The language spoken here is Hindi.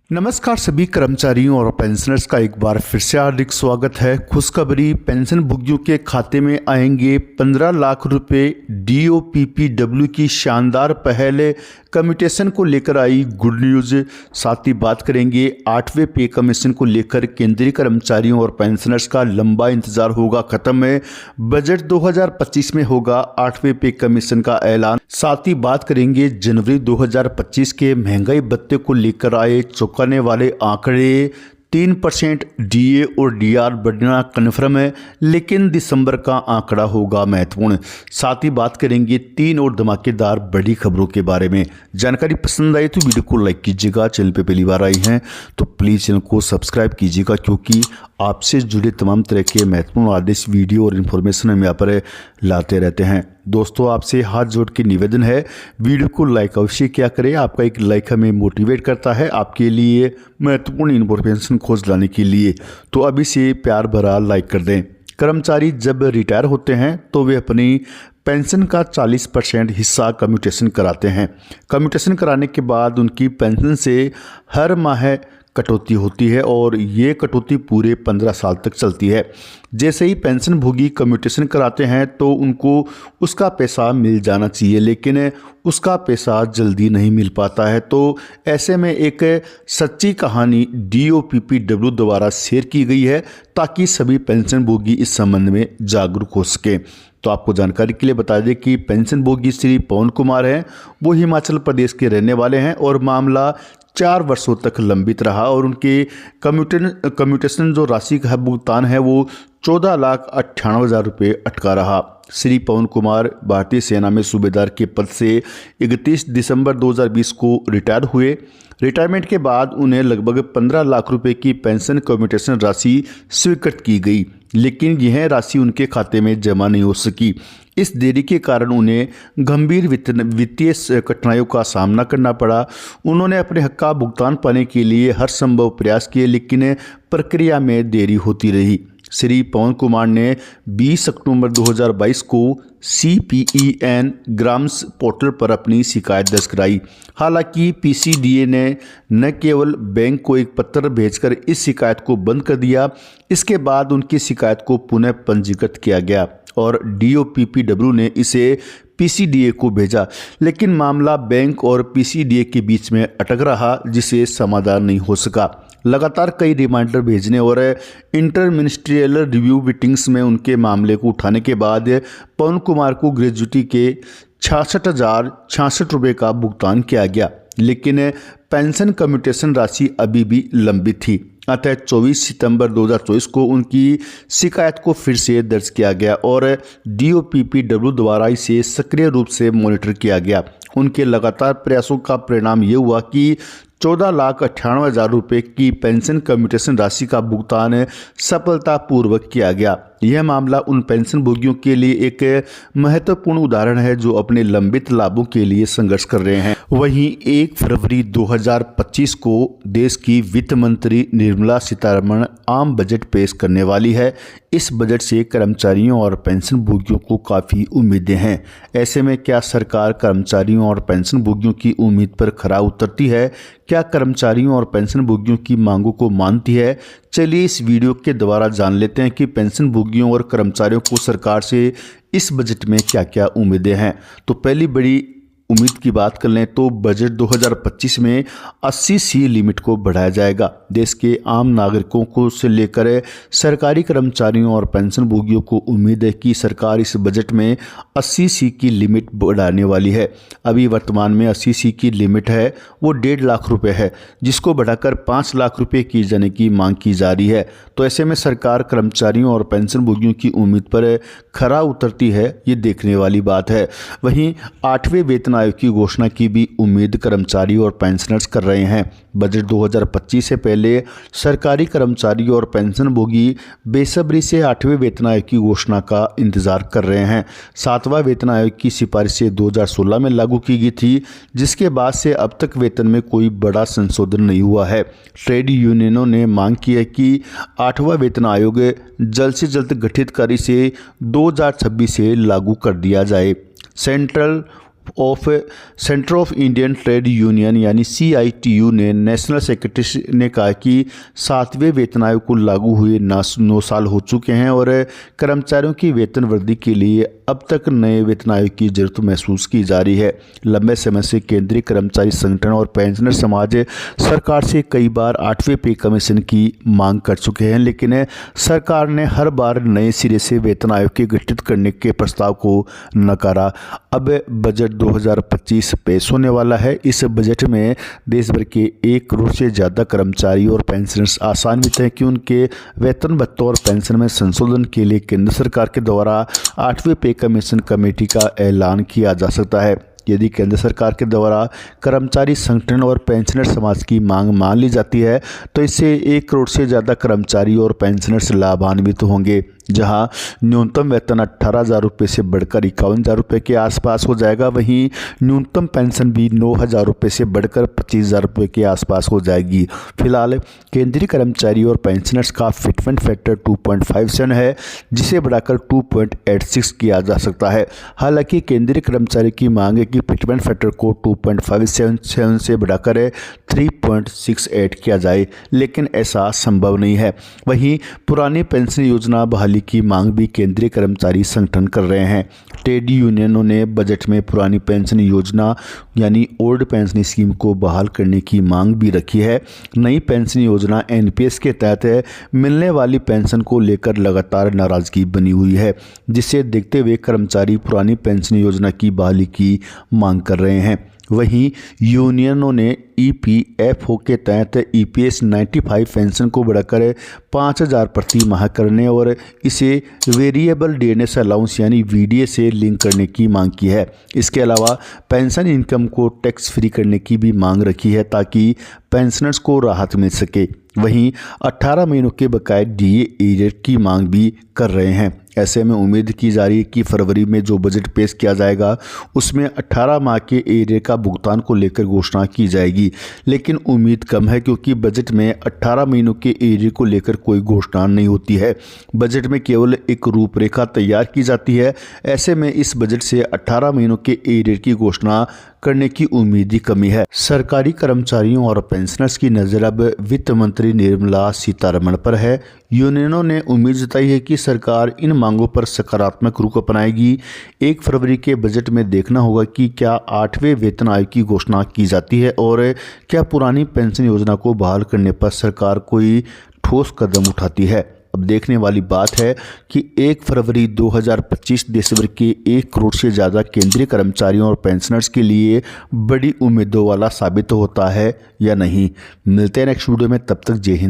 नमस्कार सभी कर्मचारियों और पेंशनर्स का एक बार फिर से हार्दिक स्वागत है। खुशखबरी, पेंशन भोगियों के खाते में आएंगे 15 लाख रुपए। DOPPW की शानदार पहल कम्यूटेशन को लेकर आई गुड न्यूज़। साथ ही बात करेंगे 8वें पे कमीशन को लेकर केंद्रीय कर्मचारियों और पेंशनर्स का लंबा इंतजार होगा खत्म है। बजट 2025 में होगा 8वें पे कमीशन का ऐलान। साथ ही बात करेंगे जनवरी 2025 के महंगाई भत्ते को लेकर आए चौंकाने वाले आंकड़े। 3% DA और DR बढ़ना कन्फर्म है, लेकिन दिसंबर का आंकड़ा होगा महत्वपूर्ण। साथ ही बात करेंगे 3 और धमाकेदार बड़ी खबरों के बारे में। जानकारी पसंद आई तो वीडियो को लाइक कीजिएगा। चैनल पे पहली बार आई हैं तो प्लीज़ चैनल को सब्सक्राइब कीजिएगा, क्योंकि आपसे जुड़े तमाम तरह के महत्वपूर्ण आदेश, वीडियो और इन्फॉर्मेशन हम यहाँ पर लाते रहते हैं। दोस्तों, आपसे हाथ जोड़ के निवेदन है, वीडियो को लाइक अवश्य किया करें। आपका एक लाइक हमें मोटिवेट करता है आपके लिए महत्वपूर्ण इन्फॉर्मेशन खोज लाने के लिए। तो अभी से प्यार भरा लाइक कर दें। कर्मचारी जब रिटायर होते हैं तो वे अपनी पेंशन का 40% हिस्सा कम्यूटेशन कराते हैं। कम्यूटेशन कराने के बाद उनकी पेंशन से हर माह कटौती होती है और ये कटौती पूरे 15 साल तक चलती है। जैसे ही पेंशन भोगी कम्यूटेशन कराते हैं तो उनको उसका पैसा मिल जाना चाहिए, लेकिन उसका पैसा जल्दी नहीं मिल पाता है। तो ऐसे में एक सच्ची कहानी DOPPW द्वारा शेयर की गई है, ताकि सभी पेंशन भोगी इस संबंध में जागरूक हो सके। तो आपको जानकारी के लिए बता दें कि पेंशन भोगी श्री पवन कुमार हैं, वो हिमाचल प्रदेश के रहने वाले हैं और मामला 4 वर्षों तक लंबित रहा और उनके कम्यूटेशन जो राशि का भुगतान है वो 14,98,000 रुपये अटका रहा। श्री पवन कुमार भारतीय सेना में सूबेदार के पद से 31 दिसंबर 2020 को रिटायर हुए। रिटायरमेंट के बाद उन्हें लगभग 15 लाख रुपए की पेंशन कम्यूटेशन राशि स्वीकृत की गई, लेकिन यह राशि उनके खाते में जमा नहीं हो सकी। इस देरी के कारण उन्हें गंभीर वित्तीय कठिनाइयों का सामना करना पड़ा। उन्होंने अपने हक का भुगतान पाने के लिए हर संभव प्रयास किए, लेकिन प्रक्रिया में देरी होती रही। श्री पवन कुमार ने 20 अक्टूबर 2022 को CPEN ग्राम्स पोर्टल पर अपनी शिकायत दर्ज कराई। हालांकि PCDA ने न केवल बैंक को एक पत्र भेजकर इस शिकायत को बंद कर दिया, इसके बाद उनकी शिकायत को पुनः पंजीकृत किया गया और DOPPW ने इसे PCDA को भेजा, लेकिन मामला बैंक और PCDA के बीच में अटक रहा, जिसे समाधान नहीं हो सका। लगातार कई रिमाइंडर भेजने और इंटर मिनिस्ट्रियल रिव्यू मीटिंग्स में उनके मामले को उठाने के बाद पवन कुमार को ग्रेजुटी के 66,066 रुपये का भुगतान किया गया, लेकिन पेंशन कम्यूटेशन राशि अभी भी लंबित थी। अतः 24 सितंबर 2024 को उनकी शिकायत को फिर से दर्ज किया गया और DOPPW द्वारा इसे सक्रिय रूप से मॉनिटर किया गया। उनके लगातार प्रयासों का परिणाम ये हुआ कि 14,98,000 रुपये की पेंशन कम्यूटेशन राशि का भुगतान सफलतापूर्वक किया गया। यह मामला उन पेंशन भोगियों के लिए एक महत्वपूर्ण उदाहरण है जो अपने लंबित लाभों के लिए संघर्ष कर रहे हैं। वहीं 1 फरवरी 2025 को देश की वित्त मंत्री निर्मला सीतारमण आम बजट पेश करने वाली है। इस बजट से कर्मचारियों और पेंशन भोगियों को काफ़ी उम्मीदें हैं। ऐसे में क्या सरकार कर्मचारियों और पेंशन भोगियों की उम्मीद पर खरा उतरती है? क्या कर्मचारियों और पेंशन भोगियों की मांगों को मानती है? चलिए इस वीडियो के द्वारा जान लेते हैं कि पेंशन भोगियों और कर्मचारियों को सरकार से इस बजट में क्या क्या उम्मीदें हैं। तो पहली बड़ी उम्मीद की बात कर लें तो बजट 2025 में 80C लिमिट को बढ़ाया जाएगा। देश के आम नागरिकों को से लेकर सरकारी कर्मचारियों और पेंशन भोगियों को उम्मीद है कि सरकार इस बजट में 80C की लिमिट बढ़ाने वाली है। अभी वर्तमान में 80C की लिमिट है वो 1.5 लाख रुपए है, जिसको बढ़ाकर 5 लाख रुपए की जाने की मांग की जा रही है। तो ऐसे में सरकार कर्मचारियों और पेंशन भोगियों की उम्मीद पर खरा उतरती है, ये देखने वाली बात है। वहीं 8वें वेतन आयोग की घोषणा की भी उम्मीद कर्मचारी और पेंशनर्स कर रहे हैं। बजट 2025 से पहले सरकारी कर्मचारी और पेंशन भोगी बेसब्री से 8वें वेतन आयोग की घोषणा का इंतजार कर रहे हैं। 7वां वेतन आयोग की सिफारिशें 2016 में लागू की गई थी, जिसके बाद से अब तक वेतन में कोई बड़ा संशोधन नहीं हुआ है। ट्रेड यूनियनों ने मांग की है कि 8वां वेतन आयोग जल्द से जल्द गठित कर इसे 2026 से लागू कर दिया जाए। Central of centre of Indian trade union यानी CITU ने नेशनल सेक्रेटरी ने कहा कि 7वें वेतन आयोग को लागू हुए 9 साल हो चुके हैं और कर्मचारियों की वेतन वृद्धि के लिए अब तक नए वेतन आयोग की जरूरत महसूस की जा रही है। लंबे समय से केंद्रीय कर्मचारी संगठन और पेंशनर समाज सरकार से कई बार 8वें पे कमीशन की मांग कर चुके हैं, लेकिन सरकार ने हर बार नए सिरे से वेतन आयोग के गठित करने के प्रस्ताव को नकारा। अब बजट 2025 पेश होने वाला है। इस बजट में देश भर के 1 करोड़ से ज़्यादा कर्मचारी और पेंशनर्स आशान्वित हैं कि उनके वेतन भत्तों और पेंशन में संशोधन के लिए केंद्र सरकार के द्वारा 8वें पे कमीशन कमेटी का ऐलान किया जा सकता है। यदि केंद्र सरकार के द्वारा कर्मचारी संगठन और पेंशनर समाज की मांग मान ली जाती है तो इससे 1 करोड़ से ज़्यादा कर्मचारी और पेंशनर्स लाभान्वित होंगे, जहां न्यूनतम वेतन 18,000 रुपये से बढ़कर 51,000 रुपये के आसपास हो जाएगा। वहीं न्यूनतम पेंशन भी 9,000 रुपये से बढ़कर 25,000 रुपये के आसपास हो जाएगी। फिलहाल केंद्रीय कर्मचारी और पेंशनर्स का फिटमेंट फैक्टर 2.57 है, जिसे बढ़ाकर 2.86 किया जा सकता है। हालांकि केंद्रीय कर्मचारी की मांग है कि फिटमेंट फैक्टर को 2.57 से बढ़ाकर 3.68 किया जाए, लेकिन ऐसा संभव नहीं है। वहीं पुरानी पेंशन योजना बहाली की मांग भी केंद्रीय कर्मचारी संगठन कर रहे हैं। ट्रेड यूनियनों ने बजट में पुरानी पेंशन योजना यानी ओल्ड पेंशन स्कीम को बहाल करने की मांग भी रखी है। नई पेंशन योजना NPS के तहत मिलने वाली पेंशन को लेकर लगातार नाराजगी बनी हुई है, जिसे देखते हुए कर्मचारी पुरानी पेंशन योजना की बहाली की मांग कर रहे हैं। वहीं यूनियनों ने EPFO के तहत EPS 95 पेंशन को बढ़ाकर 5,000 प्रति माह करने और इसे वेरिएबल डेनेस अलाउंस यानी VDA से लिंक करने की मांग की है। इसके अलावा पेंशन इनकम को टैक्स फ्री करने की भी मांग रखी है ताकि पेंशनर्स को राहत मिल सके। वहीं 18 महीनों के बकाये DA एरियर की मांग भी कर रहे हैं। ऐसे में उम्मीद की जा रही है कि फरवरी में जो बजट पेश किया जाएगा उसमें 18 माह के एरियर का भुगतान को लेकर घोषणा की जाएगी, लेकिन उम्मीद कम है क्योंकि बजट में 18 महीनों के एरियर को लेकर कोई घोषणा नहीं होती है। बजट में केवल एक रूपरेखा तैयार की जाती है। ऐसे में इस बजट से 18 महीनों के एरियर की घोषणा करने की उम्मीद ही कमी है। सरकारी कर्मचारियों और पेंशनर्स की नज़र अब वित्त मंत्री निर्मला सीतारमण पर है। यूनियनों ने उम्मीद जताई है कि सरकार इन मांगों पर सकारात्मक रुख अपनाएगी। 1 फरवरी के बजट में देखना होगा कि क्या 8वें वेतन आयोग की घोषणा की जाती है और क्या पुरानी पेंशन योजना को बहाल करने पर सरकार कोई ठोस कदम उठाती है। अब देखने वाली बात है कि 1 फरवरी 2025 देश भर के 1 करोड़ से ज़्यादा केंद्रीय कर्मचारियों और पेंशनर्स के लिए बड़ी उम्मीदों वाला साबित होता है या नहीं। मिलते हैं नेक्स्ट वीडियो में, तब तक जय हिंद।